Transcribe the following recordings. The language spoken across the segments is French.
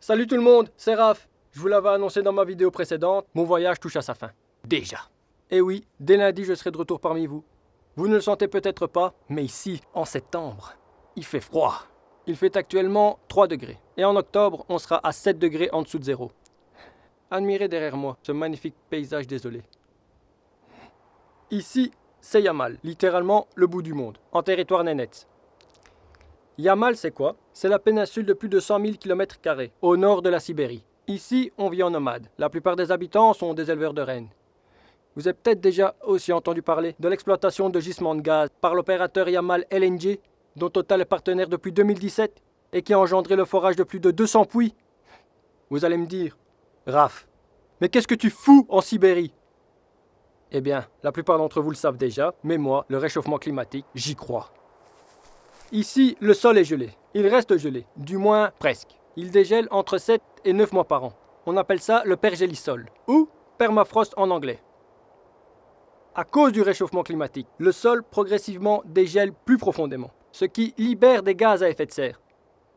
Salut tout le monde, c'est Raph. Je vous l'avais annoncé dans ma vidéo précédente, mon voyage touche à sa fin. Déjà. Et oui, dès lundi, je serai de retour parmi vous. Vous ne le sentez peut-être pas, mais ici, en septembre, il fait froid. Il fait actuellement 3 degrés. Et en octobre, on sera à 7 degrés en dessous de zéro. Admirez derrière moi ce magnifique paysage désolé. Ici, c'est Yamal, littéralement le bout du monde, en territoire nénète. Yamal, c'est quoi? C'est la péninsule de plus de 100 000 km², au nord de la Sibérie. Ici, on vit en nomade. La plupart des habitants sont des éleveurs de rennes. Vous avez peut-être déjà aussi entendu parler de l'exploitation de gisements de gaz par l'opérateur Yamal LNG, dont Total est partenaire depuis 2017 et qui a engendré le forage de plus de 200 puits. Vous allez me dire, Raph, mais qu'est-ce que tu fous en Sibérie? Eh bien, la plupart d'entre vous le savent déjà, mais moi, le réchauffement climatique, j'y crois. Ici, le sol est gelé. Il reste gelé, du moins presque. Il dégèle entre 7 et 9 mois par an. On appelle ça le pergélisol, ou permafrost en anglais. À cause du réchauffement climatique, le sol progressivement dégèle plus profondément, ce qui libère des gaz à effet de serre.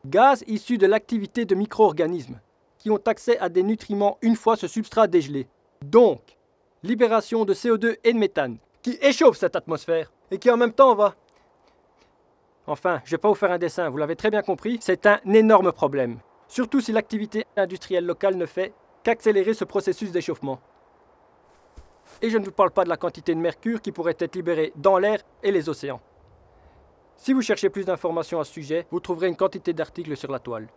Gaz issus de l'activité de micro-organismes, qui ont accès à des nutriments une fois ce substrat dégelé. Donc, libération de CO2 et de méthane, qui échauffe cette atmosphère, et qui en même temps va... Enfin, je ne vais pas vous faire un dessin, vous l'avez très bien compris, c'est un énorme problème. Surtout si l'activité industrielle locale ne fait qu'accélérer ce processus d'échauffement. Et je ne vous parle pas de la quantité de mercure qui pourrait être libérée dans l'air et les océans. Si vous cherchez plus d'informations à ce sujet, vous trouverez une quantité d'articles sur la toile.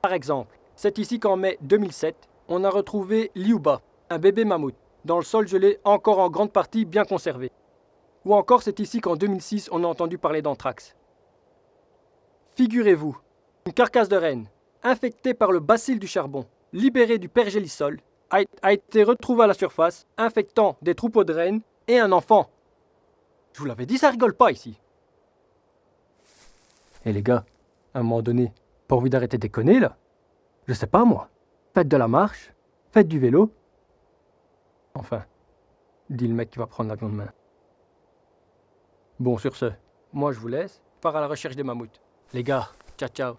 Par exemple, c'est ici qu'en mai 2007, on a retrouvé Liuba, un bébé mammouth, dans le sol gelé encore en grande partie bien conservé. Ou encore c'est ici qu'en 2006, on a entendu parler d'anthrax. Figurez-vous, une carcasse de renne, infectée par le bacille du charbon, libérée du pergélisol, a été retrouvée à la surface, infectant des troupeaux de rennes et un enfant. Je vous l'avais dit, ça rigole pas ici. Et les gars, à un moment donné, pas envie d'arrêter de déconner là? Je sais pas moi. Faites de la marche, faites du vélo. Enfin, dit le mec qui va prendre l'avion demain. Bon, sur ce, moi je vous laisse, je pars à la recherche des mammouths. Les gars, ciao ciao.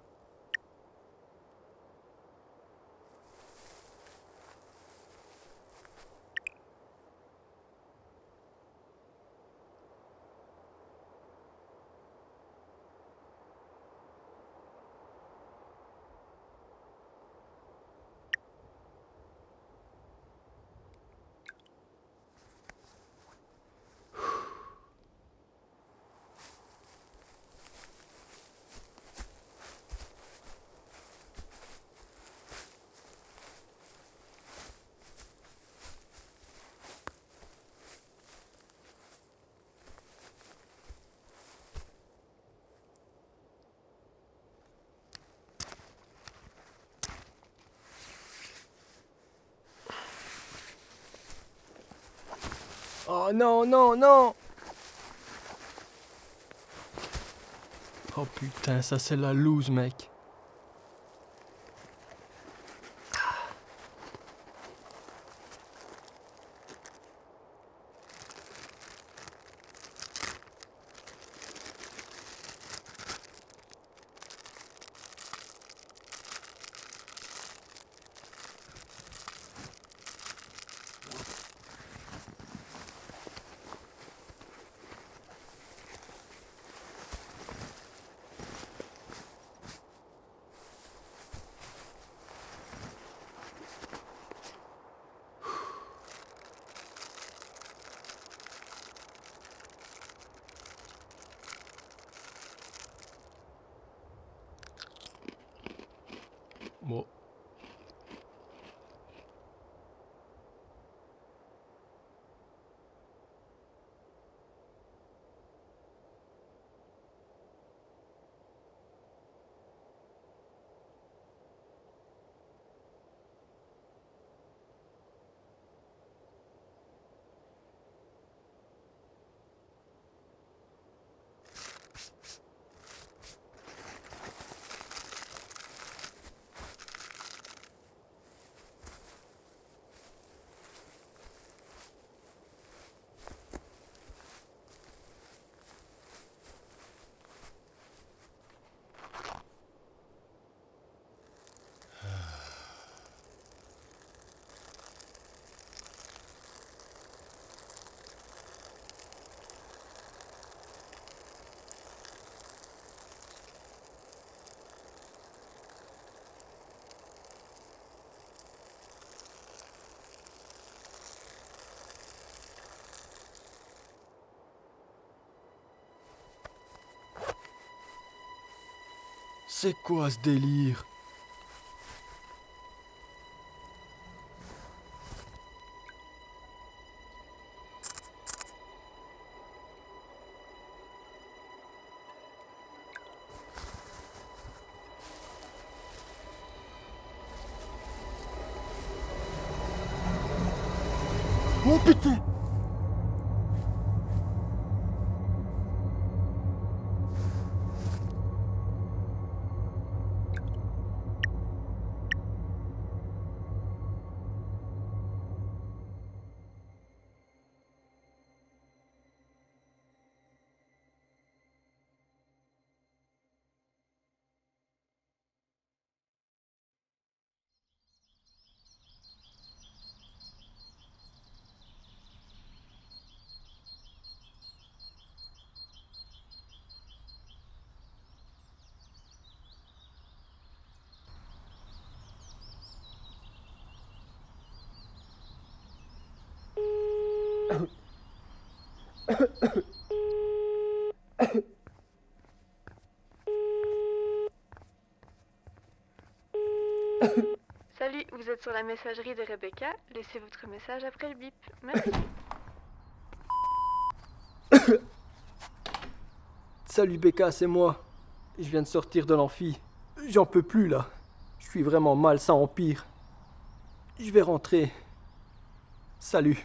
Oh non, non, non! Oh putain, ça c'est la loose, mec. Bon. C'est quoi ce délire? Oh putain! Salut, vous êtes sur la messagerie de Rebecca. Laissez votre message après le bip. Merci. Salut Becca, c'est moi. Je viens de sortir de l'amphi. J'en peux plus là. Je suis vraiment mal, ça empire. Je vais rentrer. Salut.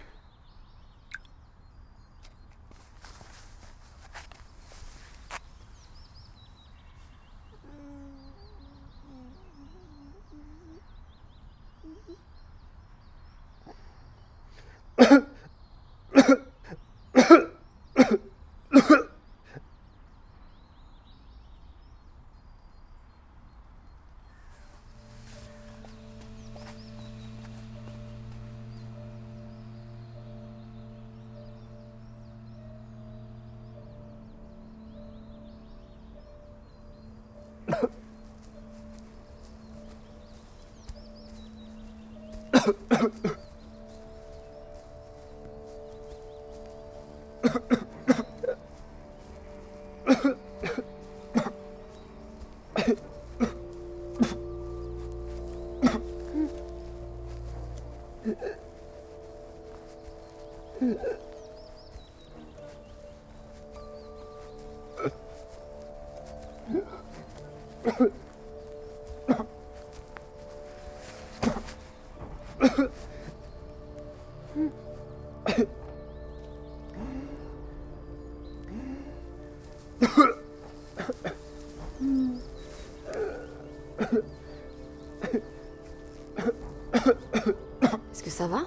Est-ce que ça va?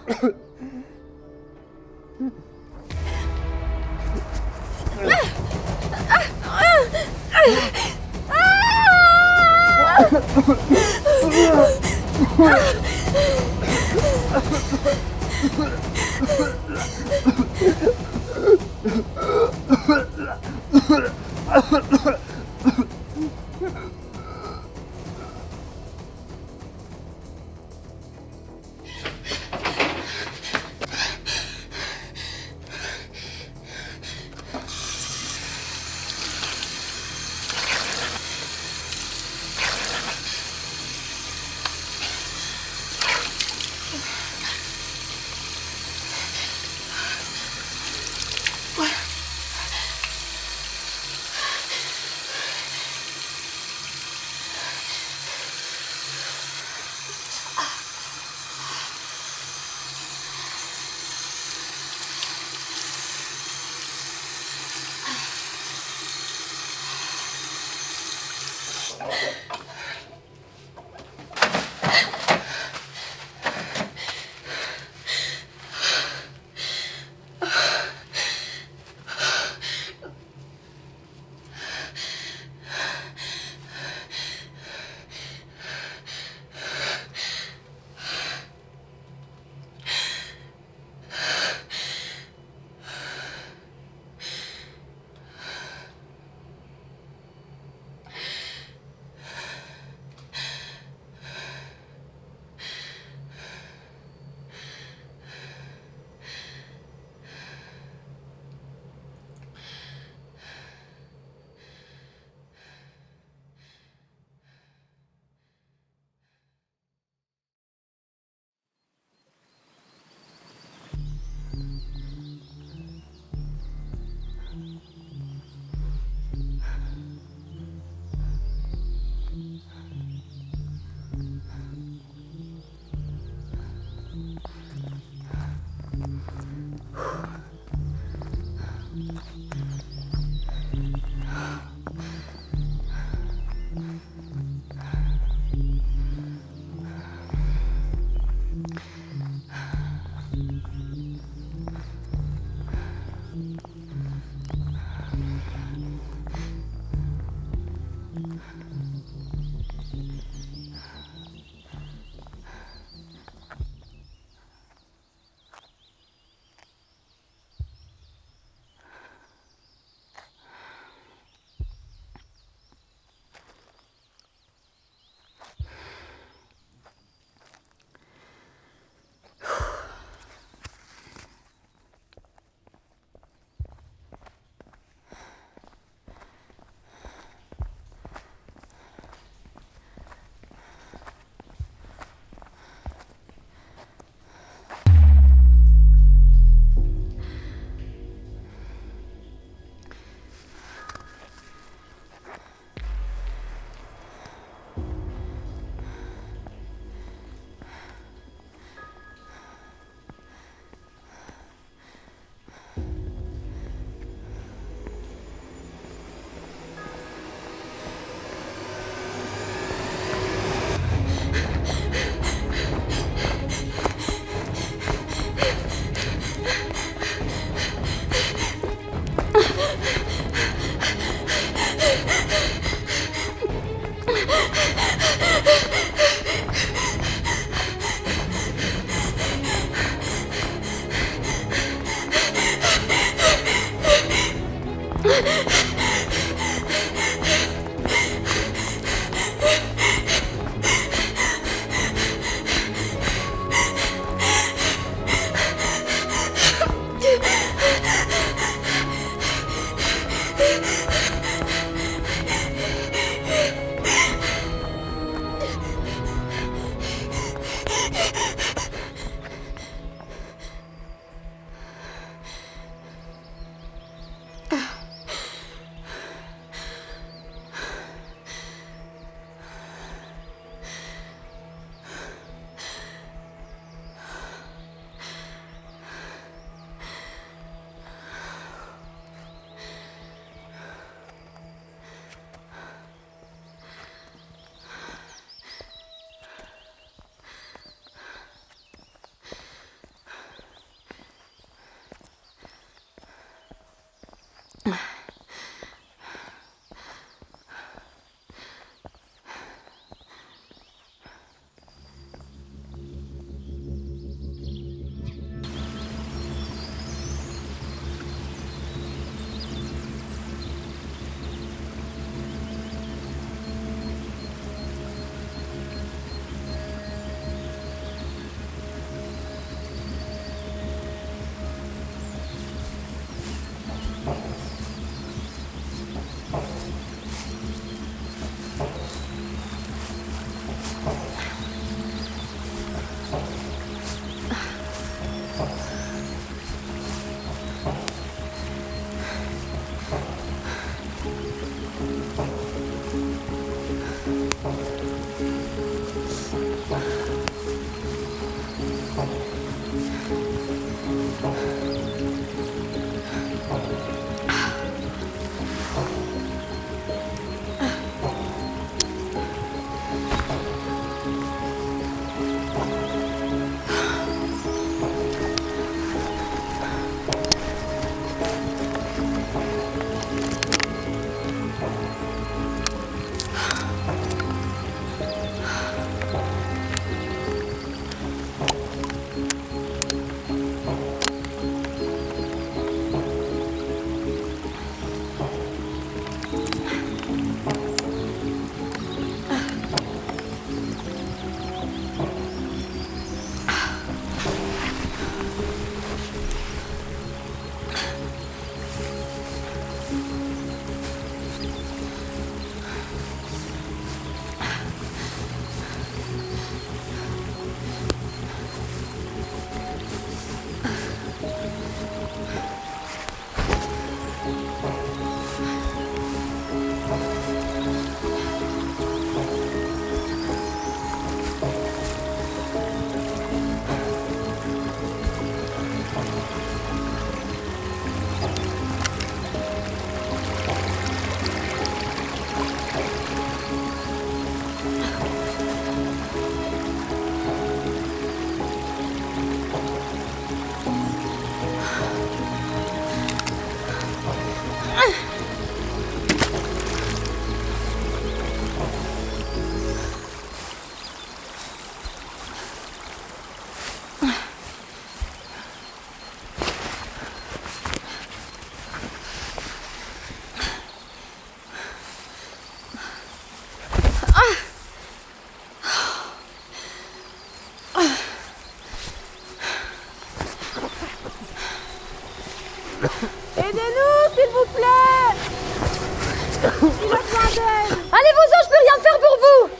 Allez-vous-en, je peux rien faire pour vous.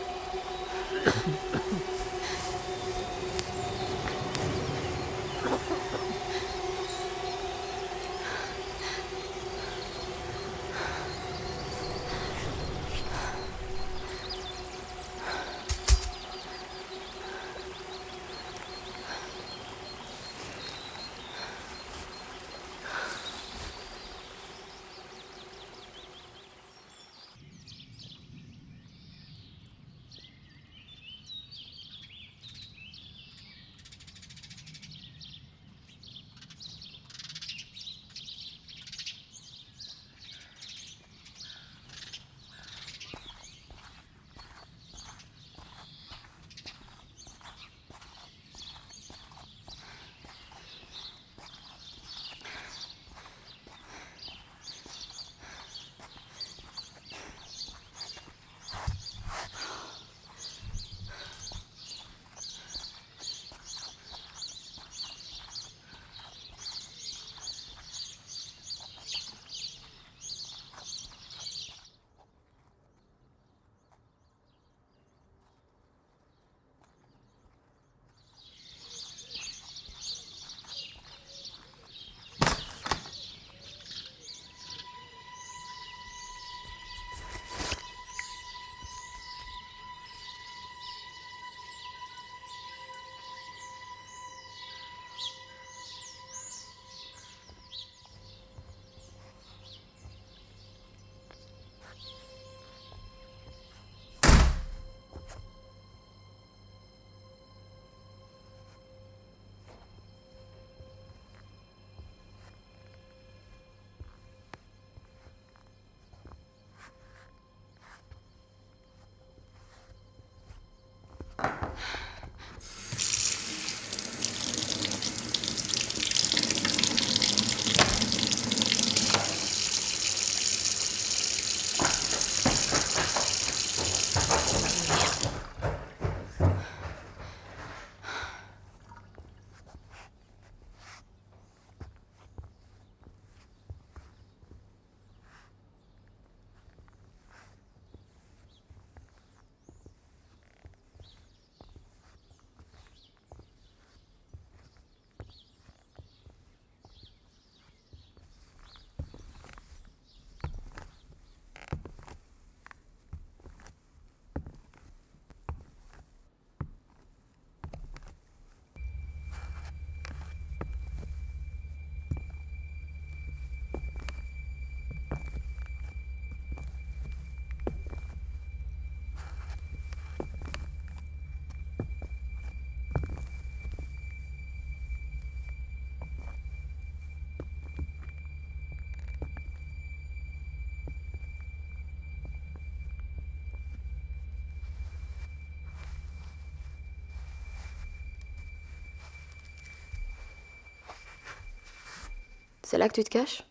C'est là que tu te caches?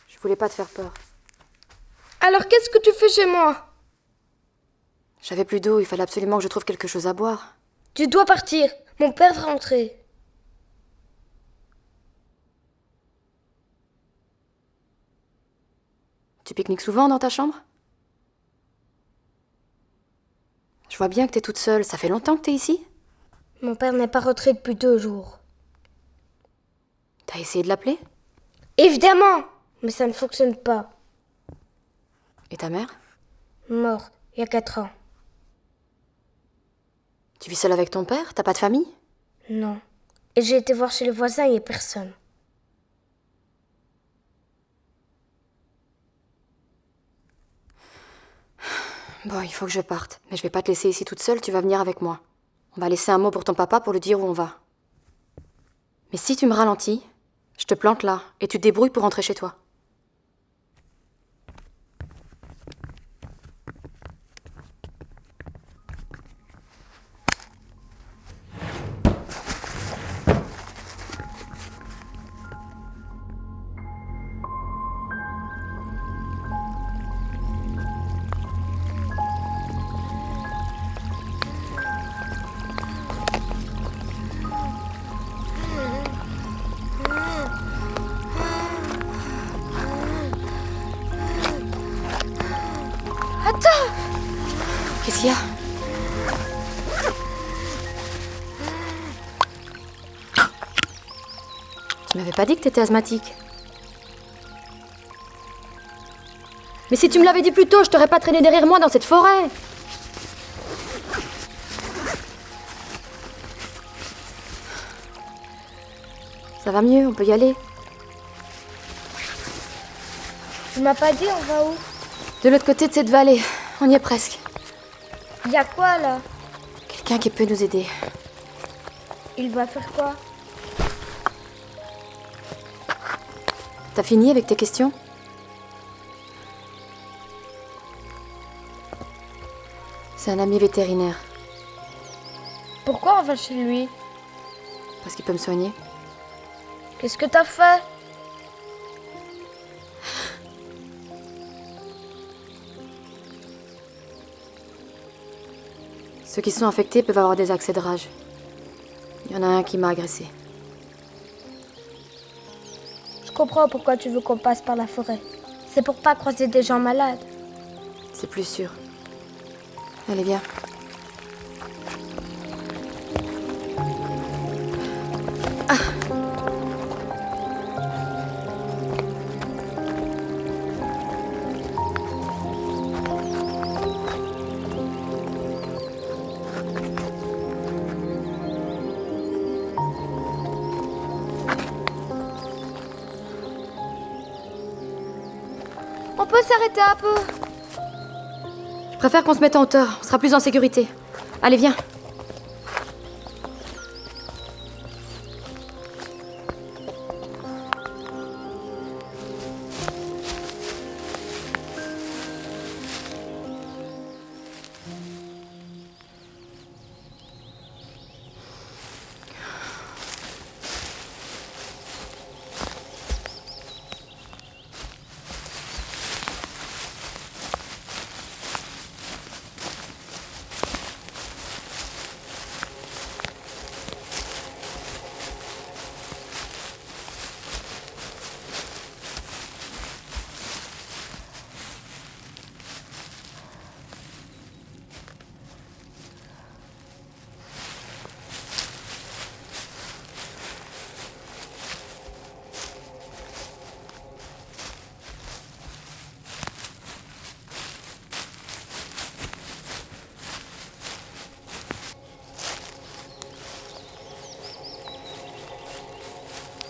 Je voulais pas te faire peur. Alors qu'est-ce que tu fais chez moi? J'avais plus d'eau, il fallait absolument que je trouve quelque chose à boire. Tu dois partir. Mon père va rentrer. Tu pique-niques souvent dans ta chambre? Je vois bien que t'es toute seule. Ça fait longtemps que t'es ici? Mon père n'est pas rentré depuis 2 jours. T'as essayé de l'appeler? Évidemment, mais ça ne fonctionne pas. Et ta mère? Mort, il y a 4 ans. Tu vis seule avec ton père? T'as pas de famille? Non. Et j'ai été voir chez les voisins, il n'y a personne. Bon, il faut que je parte. Mais je vais pas te laisser ici toute seule, tu vas venir avec moi. On va laisser un mot pour ton papa pour lui dire où on va. Mais si tu me ralentis, je te plante là et tu te débrouilles pour rentrer chez toi. Qu'est-ce qu'il y a? Tu m'avais pas dit que t'étais asthmatique. Mais si tu me l'avais dit plus tôt, je t'aurais pas traîné derrière moi dans cette forêt. Ça va mieux, on peut y aller. Tu m'as pas dit on va où? De l'autre côté de cette vallée, on y est presque. Y a quoi là? Quelqu'un qui peut nous aider. Il va faire quoi? T'as fini avec tes questions? C'est un ami vétérinaire, Pourquoi on va chez lui? parce qu'il peut me soigner. Qu'est-ce que t'as fait? Ceux qui sont infectés peuvent avoir des accès de rage. Il y en a un qui m'a agressé. Je comprends pourquoi tu veux qu'on passe par la forêt. C'est pour pas croiser des gens malades. C'est plus sûr. Allez, viens. On peut s'arrêter un peu. Je préfère qu'on se mette en hauteur. On sera plus en sécurité. Allez, viens.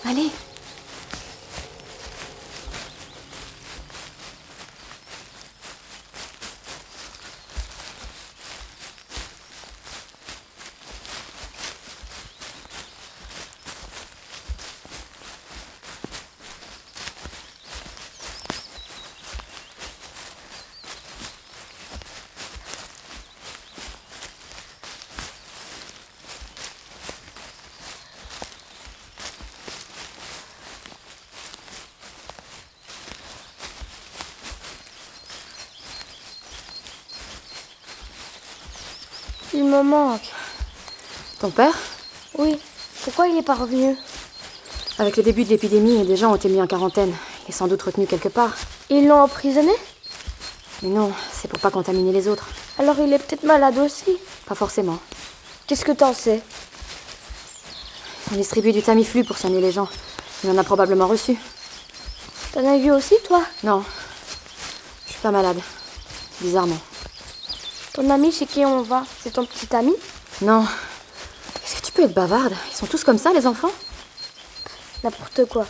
Allez. Il me manque. Ton père? Oui. Pourquoi il est pas revenu? Avec le début de l'épidémie, des gens ont été mis en quarantaine. Il est sans doute retenu quelque part. Ils l'ont emprisonné? Mais non, c'est pour pas contaminer les autres. Alors il est peut-être malade aussi. Pas forcément. Qu'est-ce que t'en sais? On distribue du Tamiflu pour soigner les gens. Il en a probablement reçu. T'en as eu aussi, toi? Non. Je suis pas malade. Bizarrement. Ton ami chez qui on va, c'est ton petit ami? Non. Est-ce que tu peux être bavarde? Ils sont tous comme ça, les enfants? N'importe quoi.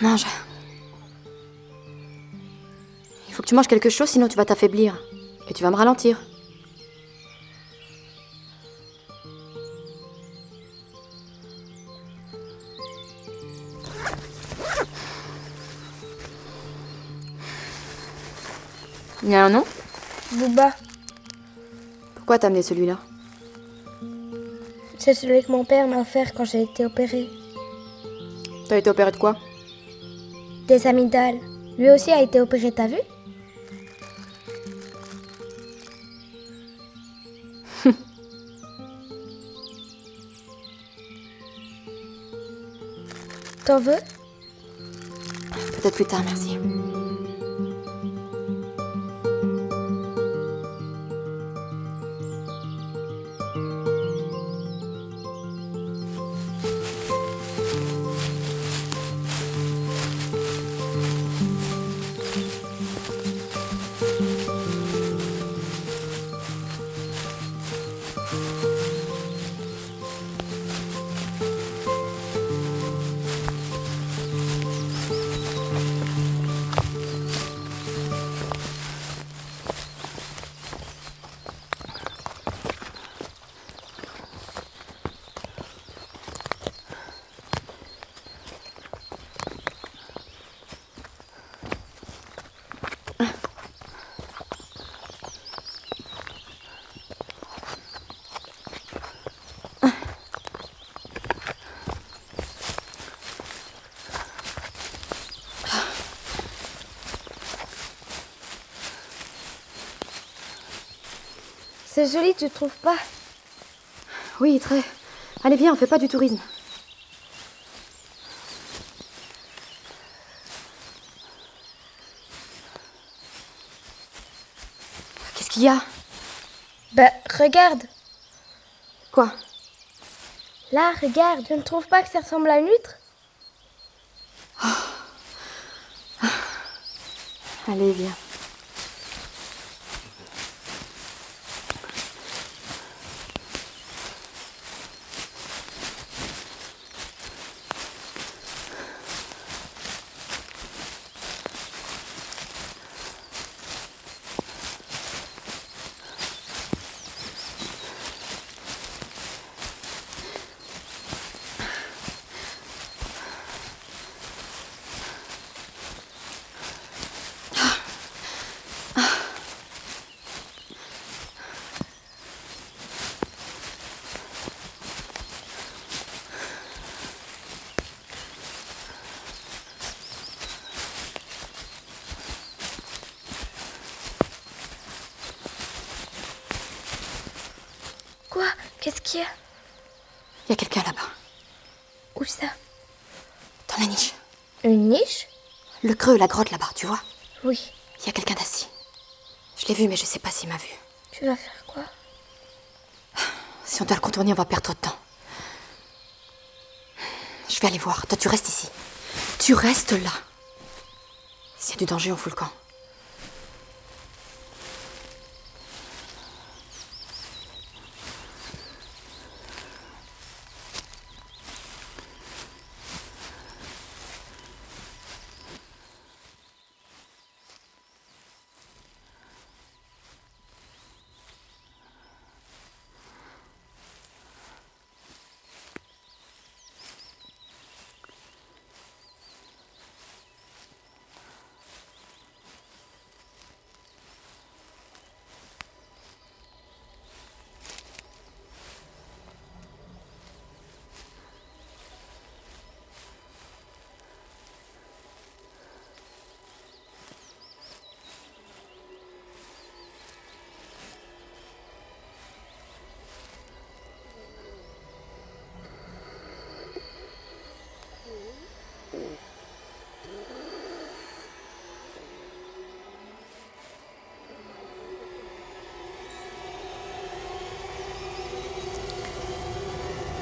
Mange. Il faut que tu manges quelque chose, sinon tu vas t'affaiblir. Et tu vas me ralentir. Il y a un nom? Booba, Pourquoi t'as amené celui-là? c'est celui que mon père m'a offert quand j'ai été opérée. T'as été opéré de quoi? Des amygdales. Lui aussi a été opéré, t'as vu? T'en veux? Peut-être plus tard, merci. C'est joli, tu trouves pas? Oui, très. Allez, viens, on fait pas du tourisme. Qu'est-ce qu'il y a? Bah, regarde. Quoi? Là, regarde, tu ne trouves pas que ça ressemble à une huître? Allez, viens. Quoi? Qu'est-ce qu'il y a? Il y a quelqu'un là-bas, Où ça? dans la niche. Une niche? Le creux, la grotte là-bas, tu vois? Oui. Il y a quelqu'un d'assis. Je l'ai vu, mais je sais pas s'il m'a vu. Tu vas faire quoi? Si on doit le contourner, on va perdre trop de temps. Je vais aller voir. Toi, tu restes ici. Tu restes là. S'il y a du danger, on fout le camp.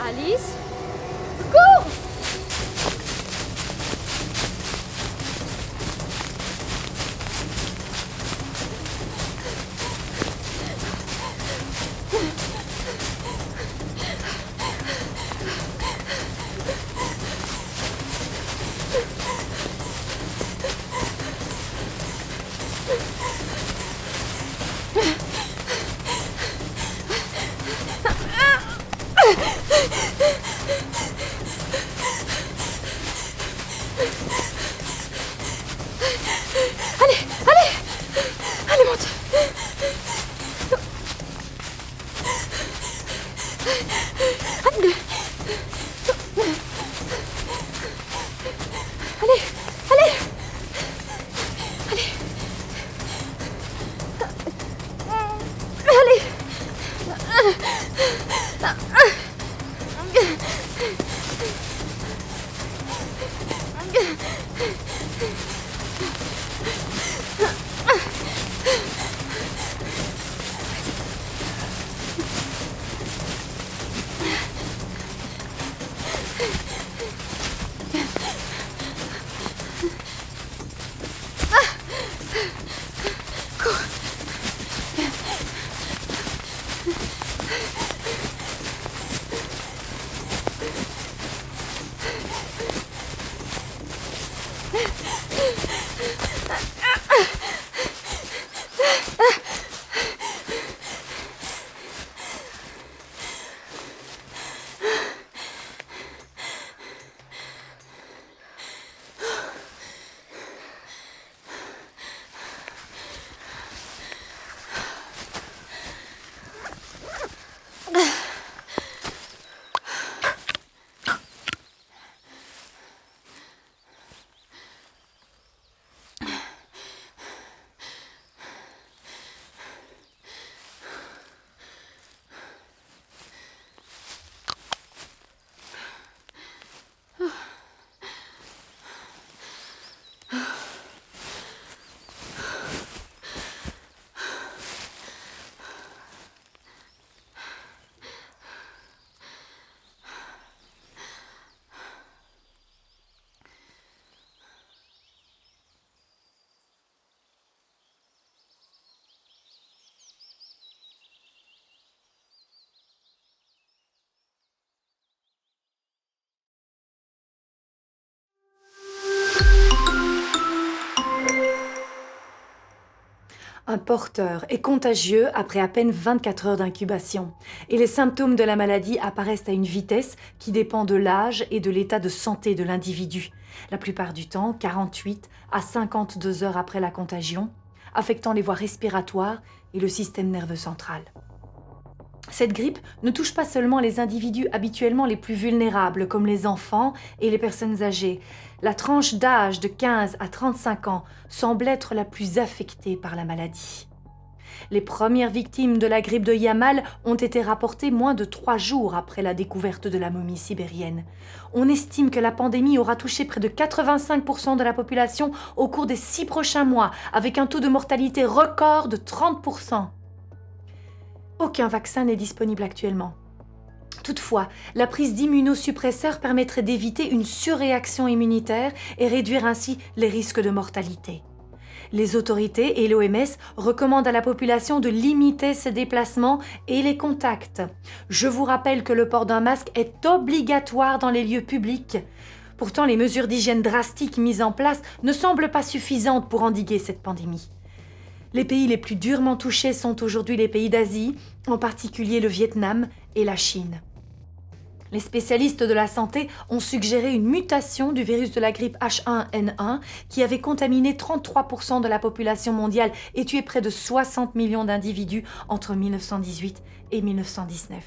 Alice? Cours! Un porteur est contagieux après à peine 24 heures d'incubation et les symptômes de la maladie apparaissent à une vitesse qui dépend de l'âge et de l'état de santé de l'individu. La plupart du temps, 48 à 52 heures après la contagion, affectant les voies respiratoires et le système nerveux central. Cette grippe ne touche pas seulement les individus habituellement les plus vulnérables, comme les enfants et les personnes âgées. La tranche d'âge de 15 à 35 ans semble être la plus affectée par la maladie. Les premières victimes de la grippe de Yamal ont été rapportées moins de 3 jours après la découverte de la momie sibérienne. On estime que la pandémie aura touché près de 85% de la population au cours des 6 prochains mois, avec un taux de mortalité record de 30%. Aucun vaccin n'est disponible actuellement. Toutefois, la prise d'immunosuppresseurs permettrait d'éviter une surréaction immunitaire et réduire ainsi les risques de mortalité. Les autorités et l'OMS recommandent à la population de limiter ses déplacements et les contacts. Je vous rappelle que le port d'un masque est obligatoire dans les lieux publics. Pourtant, les mesures d'hygiène drastiques mises en place ne semblent pas suffisantes pour endiguer cette pandémie. Les pays les plus durement touchés sont aujourd'hui les pays d'Asie, en particulier le Vietnam et la Chine. Les spécialistes de la santé ont suggéré une mutation du virus de la grippe H1N1 qui avait contaminé 33% de la population mondiale et tué près de 60 millions d'individus entre 1918 et 1919.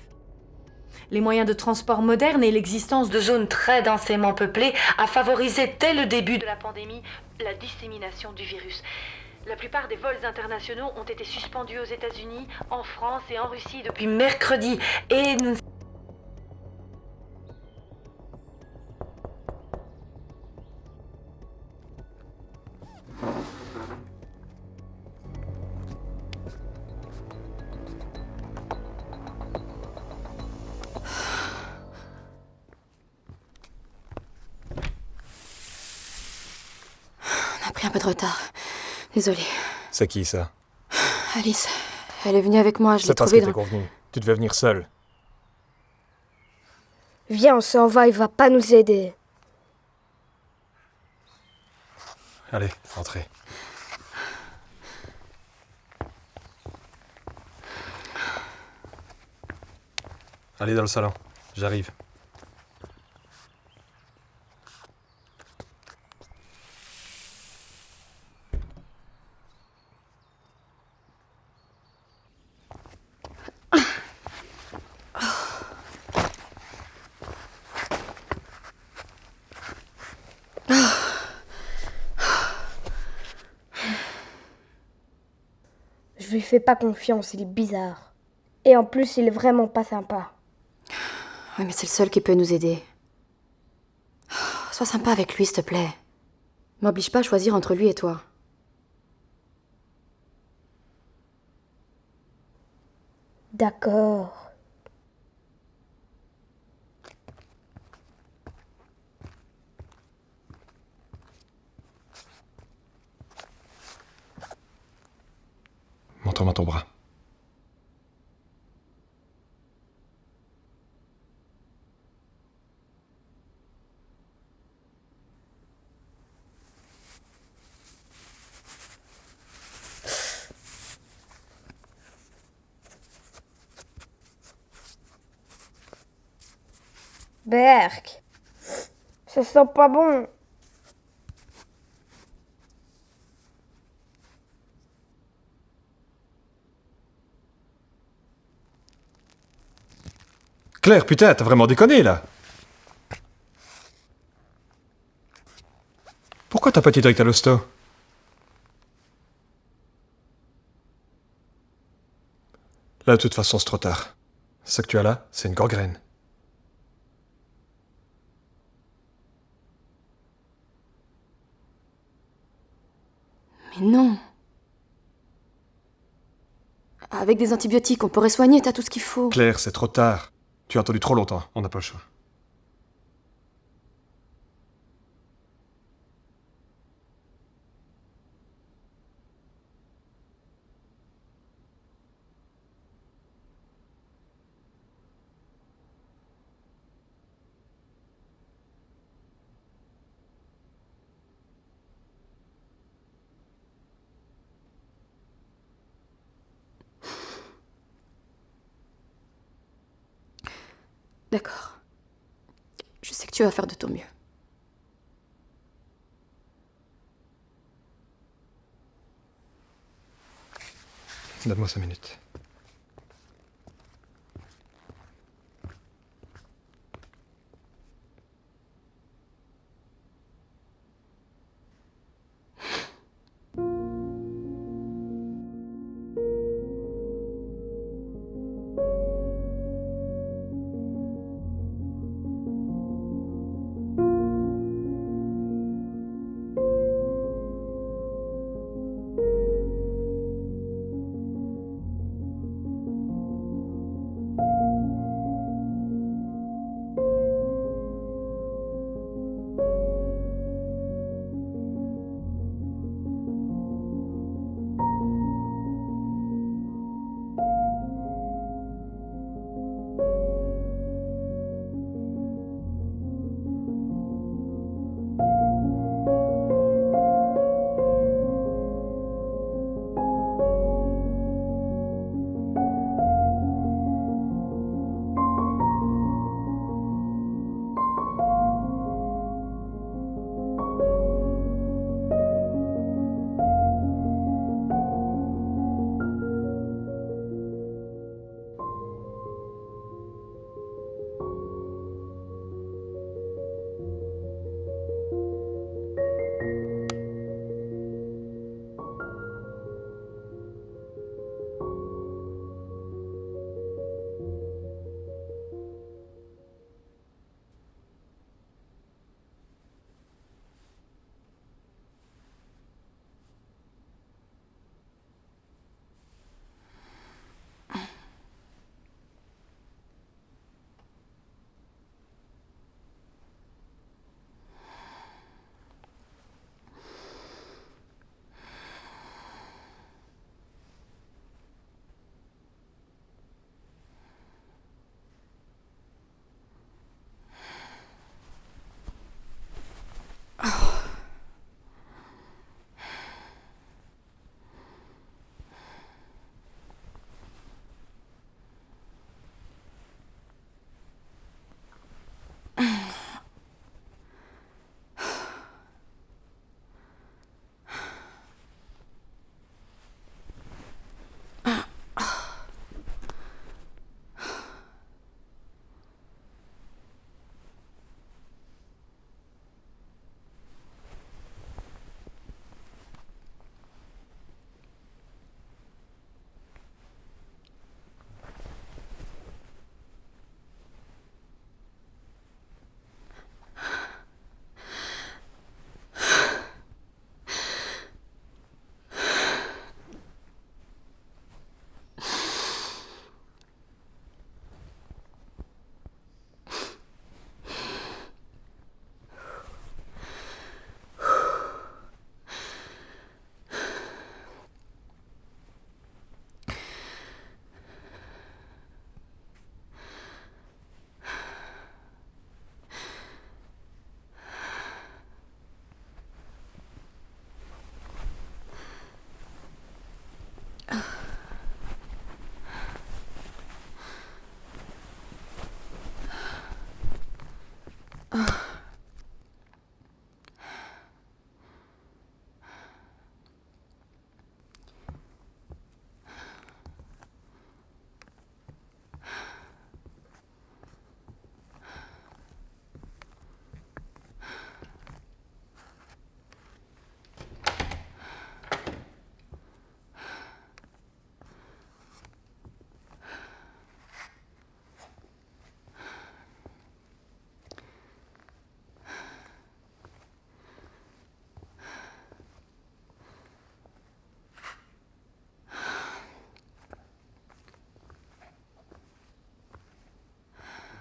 Les moyens de transport modernes et l'existence de zones très densément peuplées a favorisé dès le début de la pandémie la dissémination du virus. La plupart des vols internationaux ont été suspendus aux États-Unis, en France et en Russie depuis mercredi et nous... On a pris un peu de retard. Désolée. C'est qui, ça? Alice, elle est venue avec moi, je l'ai C'est pas ce trouvée qui dans... était convenu. Tu devais venir seule. Viens, on s'en va, il va pas nous aider. Allez, entrez. Allez dans le salon, j'arrive. Je lui fais pas confiance, il est bizarre. Et en plus, il est vraiment pas sympa. Oui, mais c'est le seul qui peut nous aider. Sois sympa avec lui, s'il te plaît. M'oblige pas à choisir entre lui et toi. D'accord. Montre-moi ton bras. Berk, ça sent pas bon. Claire, putain, t'as vraiment déconné, là! Pourquoi t'as pas été direct à l'hosto? Là, de toute façon, c'est trop tard. Ce que tu as là, c'est une gangrène. Mais non. Avec des antibiotiques, on pourrait soigner, t'as tout ce qu'il faut. Claire, c'est trop tard. Tu as attendu trop longtemps, on n'a pas le choix. D'accord. Je sais que tu vas faire de ton mieux. Donne-moi 5 minutes.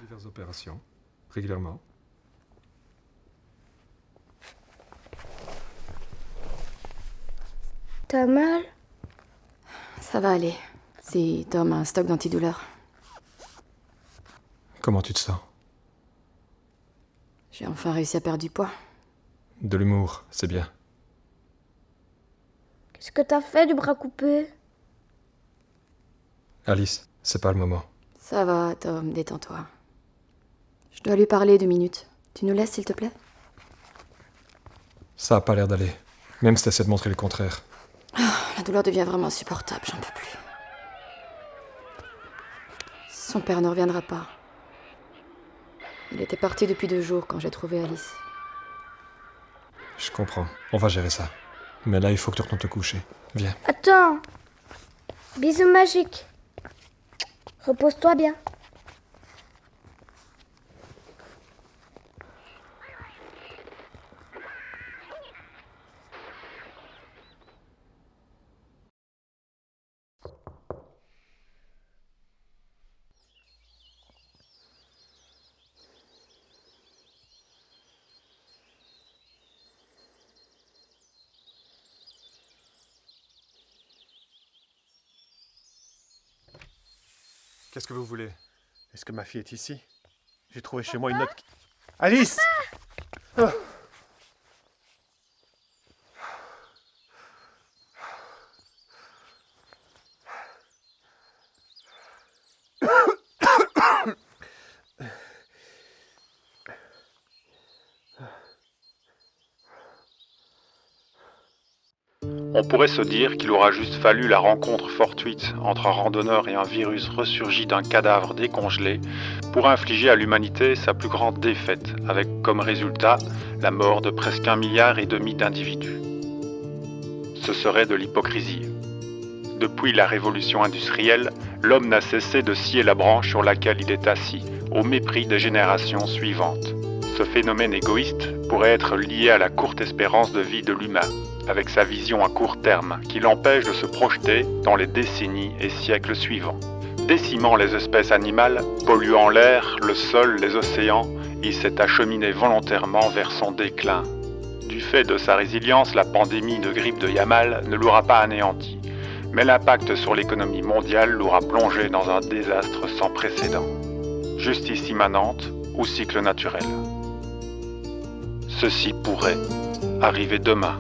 Diverses opérations, régulièrement. T'as mal? Ça va aller. Si Tom a un stock d'antidouleurs. Comment tu te sens? J'ai enfin réussi à perdre du poids. De l'humour, c'est bien. Qu'est-ce que t'as fait du bras coupé? Alice, c'est pas le moment. Ça va, Tom, détends-toi. Je dois lui parler 2 minutes. Tu nous laisses, s'il te plaît? Ça a pas l'air d'aller. Même si t'essaies de montrer le contraire. La douleur devient vraiment insupportable, j'en peux plus. Son père ne reviendra pas. Il était parti depuis 2 jours quand j'ai trouvé Alice. Je comprends. On va gérer ça. Mais là, il faut que tu retournes te coucher. Viens. Attends! Bisous magiques! Repose-toi bien. Qu'est-ce que vous voulez? Est-ce que ma fille est ici? J'ai trouvé chez moi une note... Alice! Ah. On pourrait se dire qu'il aura juste fallu la rencontre fortuite entre un randonneur et un virus ressurgi d'un cadavre décongelé pour infliger à l'humanité sa plus grande défaite, avec comme résultat la mort de presque 1,5 milliard d'individus. Ce serait de l'hypocrisie. Depuis la révolution industrielle, l'homme n'a cessé de scier la branche sur laquelle il est assis, au mépris des générations suivantes. Ce phénomène égoïste pourrait être lié à la courte espérance de vie de l'humain, avec sa vision à court terme, qui l'empêche de se projeter dans les décennies et siècles suivants. Décimant les espèces animales, polluant l'air, le sol, les océans, il s'est acheminé volontairement vers son déclin. Du fait de sa résilience, la pandémie de grippe de Yamal ne l'aura pas anéanti, mais l'impact sur l'économie mondiale l'aura plongé dans un désastre sans précédent. Justice immanente ou cycle naturel. Ceci pourrait arriver demain.